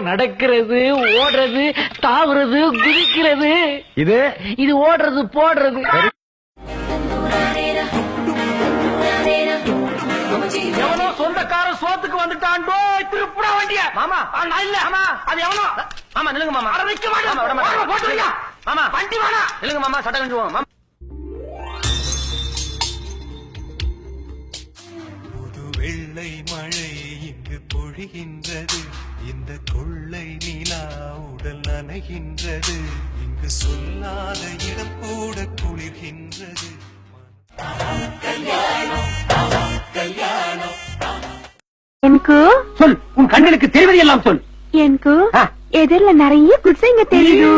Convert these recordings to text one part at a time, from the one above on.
நடக்கிறது, ஓடுறது, தாவுறது, குதிக்கிறது. இது ஓடுறது போடுறது. எவனோ சொந்தக்காரன் சோத்துக்கு வந்துட்டான்டோ, திருப்புடா வண்டிய. மாமா நான் இல்ல. ஆமா அது எவனோ. மாமா நில்லுங்க மாமா. அட நிக்க மாட்டேன். போட்டுருங்க மாமா. வண்டி வாடா. நில்லுங்க மாமா, சட்டை கண்டுவோம் மாமா. வெள்ளை மழை இங்கு பொழிகின்றது, இந்த கொள்ளை நிலா உடல் நனைகின்றது, இங்கு சொல்லாத இடம் கூட குளிர்கின்றது. எனக்கு சொல், உன் கண்களுக்கு தெரிவது எல்லாம் சொல். எனக்கு எதிரில நிறைய குடிசைங்க தெரியுது,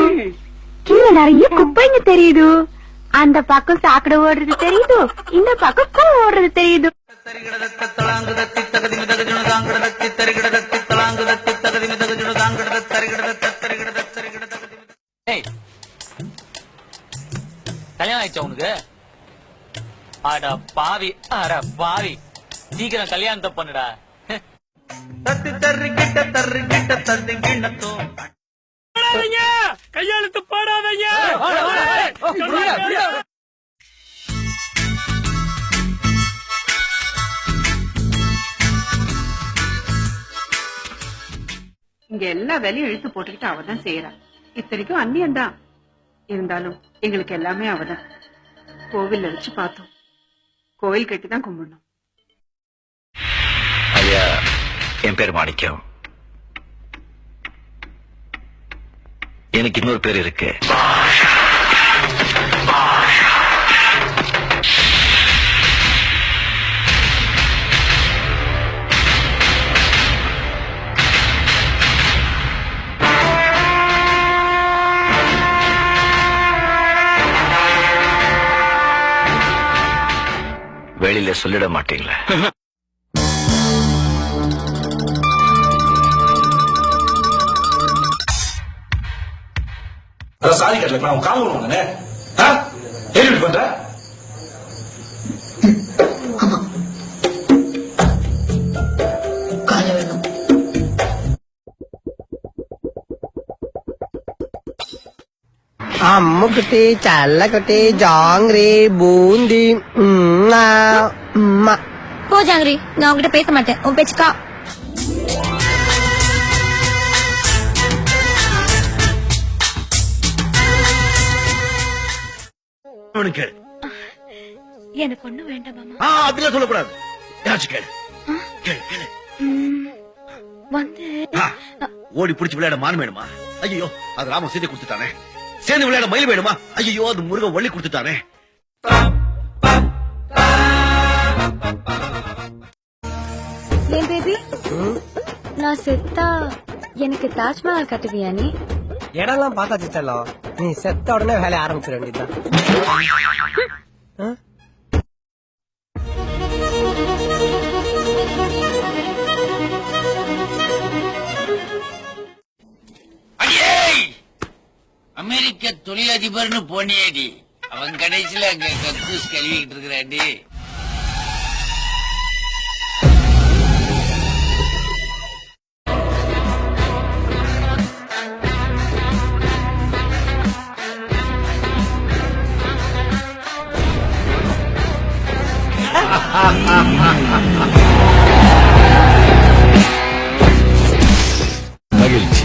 கீழே நிறைய குப்பைங்க தெரியுது, அந்த பக்கம் சாக்கடை ஓடுறது தெரியுது, இந்த பக்கம் பூ ஓடுறது தெரியுது. கல்யாணம் ஆயிடுச்சா உனக்கு? அட பாவி, அட பாவி, சீக்கிரம் கல்யாணத்தை பண்ணுடா. தத்து தர்று கிட்ட தந்து கிண்ணத்தோ கையெழுத்து போடாதீங்க. இங்க எல்லா வேலையும் இழுத்து போட்டுக்கிட்டு அவதான் செய்யறா. இத்தனைக்கும் அந்நியன் தான் இருந்தாலும் எங்களுக்கு எல்லாமே அவதான். கோவில்ல வச்சு பார்த்தோம், கோவில் கட்டி தான் கும்பிடணும். ஐயா, என் பேர் மாணிக்கம். எனக்கு இன்னொரு பேர் இருக்கு. வெளியில சொல்லிட மாட்டீங்களா? சாரி கட்டல கால் பண்ணுவாங்க பண்ற. அம்முக்குட்டி சல்லக்குட்டி ஜாங்கிரி பூந்தி. போ ஜாங்கிரி, நான் உங்ககிட்ட பேச மாட்டேன். உன் பேச்சுக்கா. எனக்கு ஒண்ணு வேண்டாம் மாமா. அப்படிலாம் சொல்லக்கூடாது. வந்து ஓடி பிடிச்சி விளையாட மான் வேணுமா? ஐயோ, அது ராம சீதை கொடுத்துட்டானே. சேர்ந்து விளையாட மயில் வேணுமா? ஐயோ, அது முருகன் வள்ளி கொடுத்துட்டானே. ஏன் பேபி, நான் செத்தா எனக்கு தாஜ்மஹால் கட்டுவியா நீ? இடம்லாம் பார்த்தாச்சு செல்லம், நீ செத்த உடனே வேலைய ஆரம்பிச்சிட வேண்டியதுதான். அமெரிக்க தொழிலதிபர்னு போனியேடி, அவன் கடைசியில அங்க கக்கூஸ் கழுவிக்கிட்டு இருக்கிறாண்டி. மகிழ்ச்சி.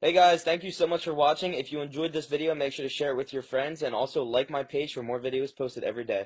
Hey guys, thank you so much for watching. If you enjoyed this video, make sure to share it with your friends and also like my page for more videos posted every day.